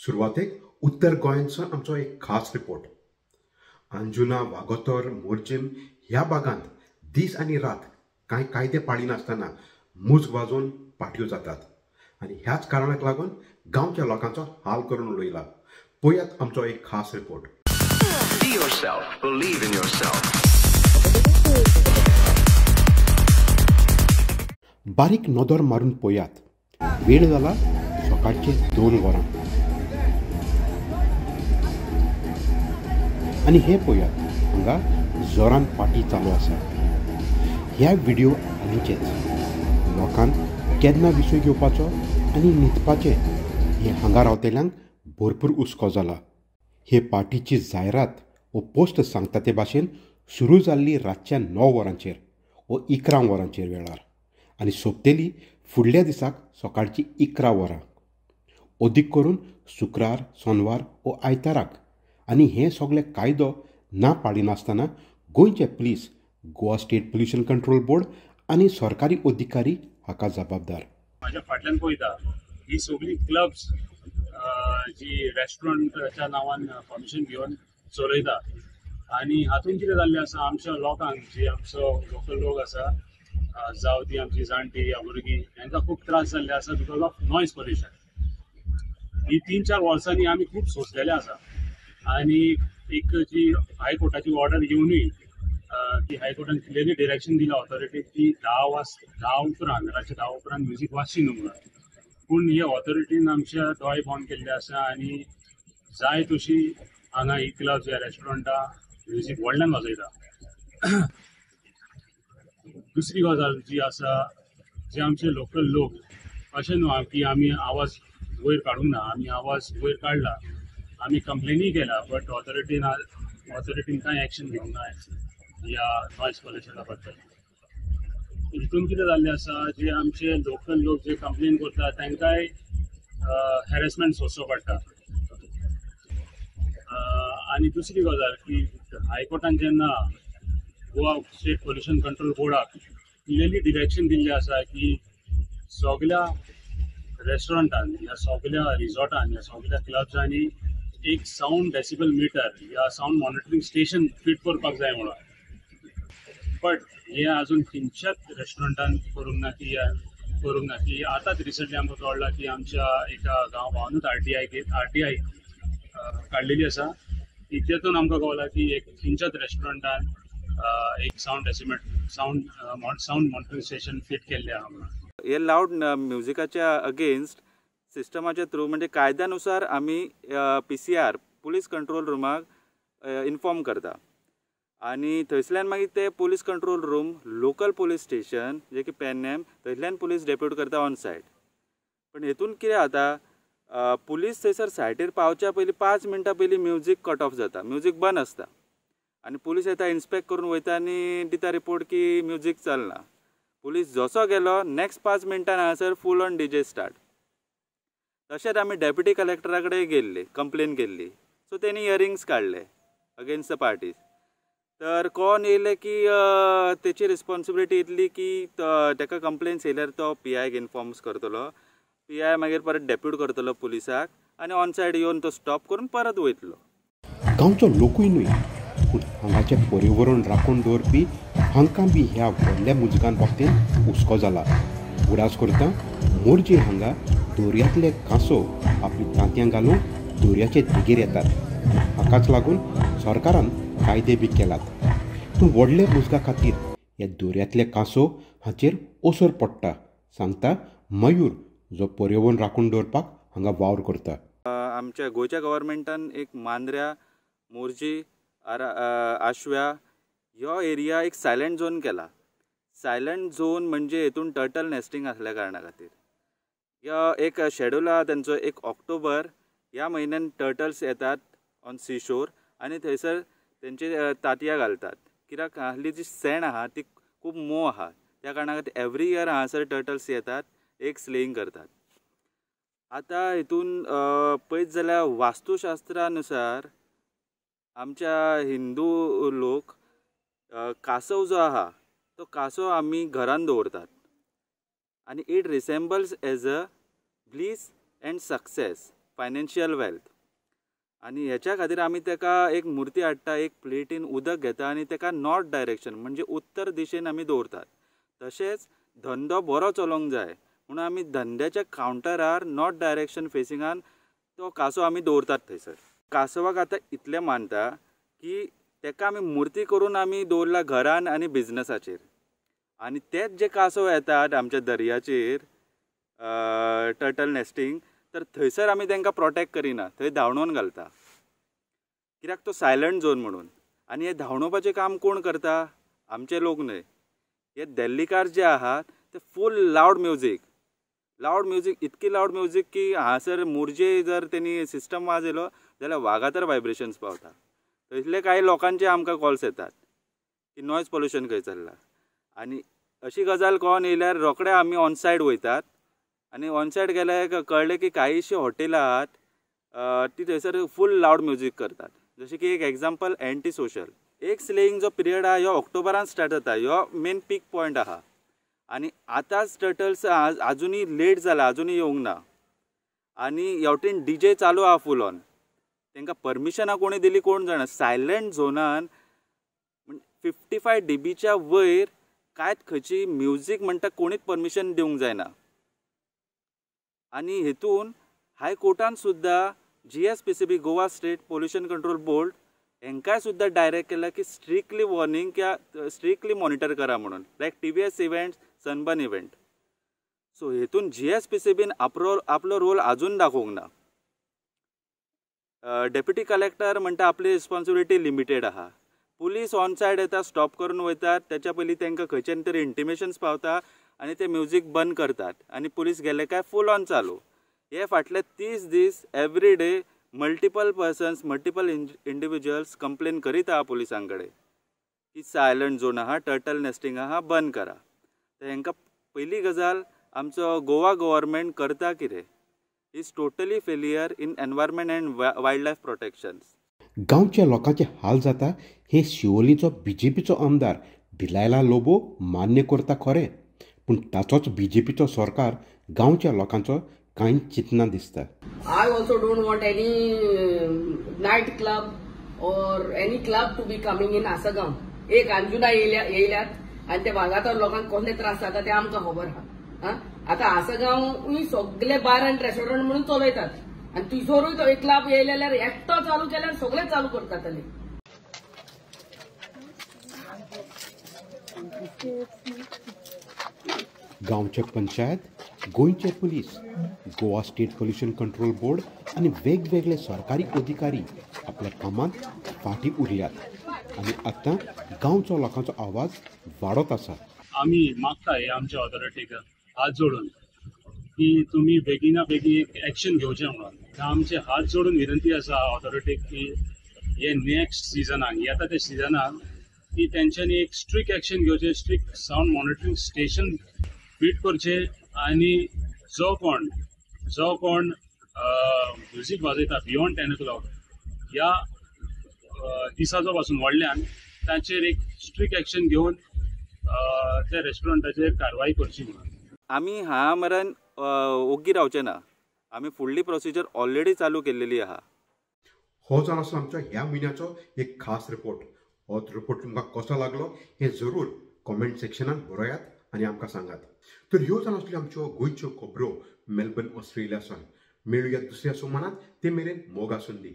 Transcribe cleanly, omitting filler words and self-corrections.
सुरवातेक उत्तर गोंयांचो आमचो एक खास रिपोर्ट। अंजुना वागोतोर मोर्जीम ह्या भागांत दीस आनी रात कांय कायदे पाळिनासतना मूज वाजोवन पाट्यो जातात आनी ह्याच कारणाक लागून गांवच्या लोकांचो हाल करून उडयला। पळयात आमचो एक खास report. Be yourself, believe in yourself. बारीक नदर मारून पळयात, वेळ जाला सकाळचे 2 वरां आनी हे पळयात हांगा जोरान पाटी चालू आसा। ह्या व्हिडिओ हालींचेच लोकांक केन्ना विसय घेवपाचो आनी न्हिदपाचे हे हांगा रावतल्यांक भरपूर हुस्को जाला। हे पाटीची जायरात वो पोस्ट सांगता ते भाशेन सुरू जाल्ली रातच्या 9 वरांचेर वो 11 वरांचेर वेळार आनी सोंपतली फुडल्या दिसाक सकाळची 11 वरां, अदीक करून शुक्रार, सोनवार वो आयताराक। आनी हे सगळे कायदो ना पाळिनासतना गोंयचे police, Goa state pollution control board आनी सरकारी अधिकारी हाका जबाबदार। माझ्या फाटल्यान पळयता ही सगळी क्लब्स जी रेस्टॉरंटच्या नांवान परमिशन घेवन चलयता आनी हातून कितें जाल्लें आसा आमच्या लोकांक जी आमचो लोकल लोक आसा जावं ती आमची जाणटी या भुरगीं हांकां खूब त्रास जाल्ले आसा बिकॉज ऑफ नॉयज पोल्युशन। ही 3-4 वर्सांनी आमी खूब सोंसलेले आसा आनी एक जी हायकोर्टाची ऑर्डर येवनूय ती हायकोर्टान क्लियरली डिरेक्शन दिला ऑथॉरिटीक की 10 उपरांत रातचे 10 उपरांत म्युजीक वाजची न्हू म्हणून। पूण हे ऑथॉरिटीन आमच्या दोळे बंद केल्ले आसा आनी जाय तशी हांगा ही क्लब्स ह्या रेस्टॉरंटा म्युजीक व्हडल्यान वाजयता। दुसरी गजाल जी आसा जे आमचे लोकल लोक अशें न्हू की आमी आवाज वयर काडूंक ना, आमी आवाज वयर काडला, आमी कंप्लेनूय केला, बट ऑथॉरिटीन कांय एक्शन घेवंक ना ह्या नॉयज पोल्युशना बद्दल। हितून कितें जाल्लें आसा जे आमचे लोकल लोक जे कंप्लेन करता तांकांय हॅरेसमेंट सोंसचो पडटा। आनी दुसरी गजाल की हायकोर्टान जेन्ना गोवा स्टेट पोल्युशन कंट्रोल बोर्डाक क्लियरली डिरेक्शन दिल्लें आसा की सगळ्या रेस्टॉरंटान या सगळ्या रिसॉर्टान या सगळ्या क्लब्सांनी एक साऊंड डेसिबल मिटर या साऊंड मॉनिटरिंग स्टेशन फिट करपाक जाय म्हणून, बट हे अजून खंयच्याच रेस्टॉरंटान करूंक ना की आतांच रिसंटली आमकां कळ्ळां की आमच्या एका गांव भावानूच आरटीआय काडलेली आसा की तेतून आमकां कळ्ळां की एक खंयच्याच रेस्टॉरंटान एक साऊंड मॉनिटरिंग स्टेशन फिट केल्लें आहा म्हणून। हे लावड म्युजिकाच्या अगेन्स्ट सिस्टमाच्या थ्रू म्हणजे कायद्यानुसार आमी PCR पुलीस कंट्रोल रूमाक इन्फॉर्म करता आनी थंयसल्यान मागीर ते police control room local police station जे की पेन्नेम थंयसल्यान पुलीस डेप्यूट करता ऑन सायट। पण हेतून कितें जाता पुलीस थंयसर सायटीर पावच्या पयलीं 5 मिनटां पयलीं म्युजीक कट ऑफ जाता, म्युजीक बंद आसता आनी पुलीस येता, इन्स्पेक्ट करून वयता आनी दिता रिपोर्ट की म्युजीक चलना। पुलीस जसो गेलो नेक्स्ट 5 मिनटान हांगासर फूल ऑन DJ स्टार्ट। तशेंच आमी डेप्युटी कलेक्टरा कडेन गेल्ली, कंप्लेन केल्ली, सो तेणी हियरिंग्स काडले अगेन्स्ट द पार्टीज। तर कोण येयले की तेची रिस्पॉन्सिबिलिटी इतली की ताका कंप्लेन्स येयल्यार तो PIक इन्फॉर्म्स करतलो, PI मागीर परत डेप्यूट करतलो पुलिसाक आनी ऑन सायड येवन तो स्टॉप करून परत वयतलो। गांवचो लोकूय न्हय पूण हांगाचें पर्यावरण राखून दवरपी हांकां बी ह्या व्हडल्या मुजगान बाबतींत हुस्को जाला। उडास करता मोर्जे हांगा दोर्यांतले कांसो आपली तांतयां घालून दोर्याचे देगेर येतात। हाकाच लागून सरकारान कायदे बी केलात, पूण व्हडल्या मुजगा खातीर ह्या दोर्यांतले कांसो हाचेर ओसर पडटा, सांगता मयूर जो पर्यावरण राखून दवरपाक हांगा वावर करता। आमच्या गोंयच्या गव्हर्मेंटान एक मांद्र्या, मोर्जी, आशव्या ह्यो एरिया एक सायलेंट झोन केला। सायलेंट झोन म्हणजे हेतून टर्टल नेस्टिंग आसल्या कारणा खातीर ह्यो एक शेड्यूल आहा तेंचो, 1 ऑक्टोबर ह्या म्हयन्यान टर्टल्स येतात ऑन सी शोर आनी थंयसर तेंचे तांतयां घालतात, कित्याक हाली जी सेण आहा ती खूब मोव आहा त्या कारणा खातीर एवरी इयर हांगासर टर्टल्स येतात, एक स्लेईंग करतात। आतां हितून पळयत जाल्यार वास्तुशास्त्रानुसार आमच्या हिंदू लोक कासव जो आहा तो कासव आमी घरान दवरतात आनी it resembles as a bliss and success financial wealth. आनी हेच्या खातीर आमी ताका एक मुर्ती हाडटा, एक प्लेटीन उदक घेता आनी ताका नॉर्थ डायरेक्शन म्हणजे उत्तर दिशेन आमी दवरतात. तशेंच धंदो बरो चलोंक जाय म्हणून आमी धंद्याच्या कावंटरार नॉर्थ डायरेक्शन फेसिंगान तो कासो आमी दवरतात थंयसर. कासवाक आतां इतलें मानता की ताका आमी मुर्ती करून आमी दवरला घरान आनी बिजनसाचेर. आनी तेच जे कासव येतात आमच्या दर्याचेर टर्टल नेस्टिंग, तर थंयसर आमी तांकां प्रोटेक्ट करिना, थंय धांवणोवन घालता. कित्याक तो सायलंट झोन म्हणून. आनी हे धांवणोवपाचें काम कोण करता? आमचे लोक न्हय. हे दिल्लीकार जे आहात ते फूल लावड म्युजीक, इतकी लावड म्युजीक की हांगासर मुर्जे जर तेणी सिस्टम वाजयलो जाल्यार वागातर वायब्रेशन्स पावता. थंयसले कांय लोकांचे आमकां कॉल्स येतात की नॉयज पोल्युशन खंय चल्ला. आनी अशी गजाल कळोन येयल्यार रोखडे आमी ऑन सायड वयतात. आनी ऑन सायड गेल्यार कळ्ळें की कांयशीं हॉटेलां आहात ती थंयसर फूल लावड म्युजीक करतात. जशें की एक एग्जाम्पल एंटी सोशल. एक स्लेईंग जो पिरियड आहा ह्यो ऑक्टोबरान स्टार्ट जाता, ह्यो मेन पीक पॉयंट आहा. आनी आतांच टर्टल्स आजुनी लेट जाला, आजुनी येवंक ना. आनी हेवटेन DJ चालू आहा फूल ऑन. तांकां परमिशनां कोणी दिली कोण जाणा. सायलंट झोनान 55 dBच्या वयर कांयच खंयची म्युजीक म्हणटा कोणीच परमिशन दिवंक जायना. आनी हेतून हायकोर्टान सुद्दां GSPCB Goa state pollution control board हेंकाय सुद्दां डायरेक्ट केला की स्ट्रिक्टली वॉर्निंग किंवा स्ट्रिक्टली मॉनिटर करा म्हणून, like TVS event, Sunburn event. So हेतून GSPCBन आपलो रोल आजून दाखोवंक ना. डेप्युटी कलेक्टर म्हणटा आपली रिस्पॉन्सिबिलिटी लिमिटेड आहा. पुलीस ऑन सायड येता, स्टॉप करून वयतात, त्याच्या पयलीं तांकां खंयच्यान तरी इंटिमेशन्स पावता आनी ते म्युजीक बंद करतात आनी पुलीस गेले काय फूल ऑन चालू. हे फाटले 30 दीस every day multiple persons, multiple individuals complain करीत आहा पुलिसां कडेन की सायलंट झोन आहा, टर्टल नेस्टिंग आहा, बंद करा. तर हांकां पयली गजाल आमचो गोवा गव्हर्मेंट करता कितें? Is totally failure in environment and wild life protection. गांवच्या लोकांचे हाल जाता हे शिवोलीचो BJPचो आमदार डिलायला लोबो मान्य करता खरें, पूण ताचोच BJPचो सरकार गांवच्या लोकांचो कांय चिंतना दिसता. I also don't want any night club or any club to be coming in Asagaon. एक अंजुना येयल्यात आनी ते वागातोर लोकांक कसले त्रास जाता ते आमकां खबर आहा. आतां आसगांव सगळे बार आनी रेस्टॉरंट म्हणून चलयतात आनी थंयसरूय तो एक क्लब येयल्यार एकटो चालू केल्यार सगळे चालू करतात. गांवचे पंचायत, गोंयचे police, Goa state pollution control board आनी वेगवेगळे सरकारी अधिकारी आपल्या कामांत फाटीं उरल्यात आनी आतां गांवचो लोकांचो आवाज वाडत आसा. आमी मागताय आमच्या ऑथॉरिटीक हात जोडून की तुमी बेगिना बेगी एक एक्शन घेवचें म्हणून. आमचे हात जोडून विनंती आसा ऑथॉरिटीक की हे नेक्स्ट सिजनाक येता त्या सिजनाक की तेंच्यांनी एक स्ट्रिक्ट एक्शन घेवचें, strict sound monitoring station fit करचे आनी जो कोण म्युजीक वाजयता बियॉन्ड 10 o'clock ह्या दिसाचो पासून व्हडल्यान तांचेर एक स्ट्रिक्ट एक्शन घेवन त्या रेस्टॉरंटाचेर कारवाई करची म्हणून. आमी हांगा मरण ओग्गी रावचे ना. आमी फुडली प्रोसिजर ऑलरेडी चालू केल्लेली आहा. हो जावन आसा आमच्या ह्या म्हयन्याचो एक खास रिपोर्ट. हो रिपोर्ट तुमकां कसो लागलो हें जरूर कॉमेंट सेक्शनान बरयात आनी आमकां सांगात. तर ह्यो जावन आसल्यो आमच्यो गोंयच्यो खबरो मेलबर्न ऑस्ट्रेलियासान. मेळुया दुसऱ्या सोमारात. ते मेरेन मोग आसूंदी.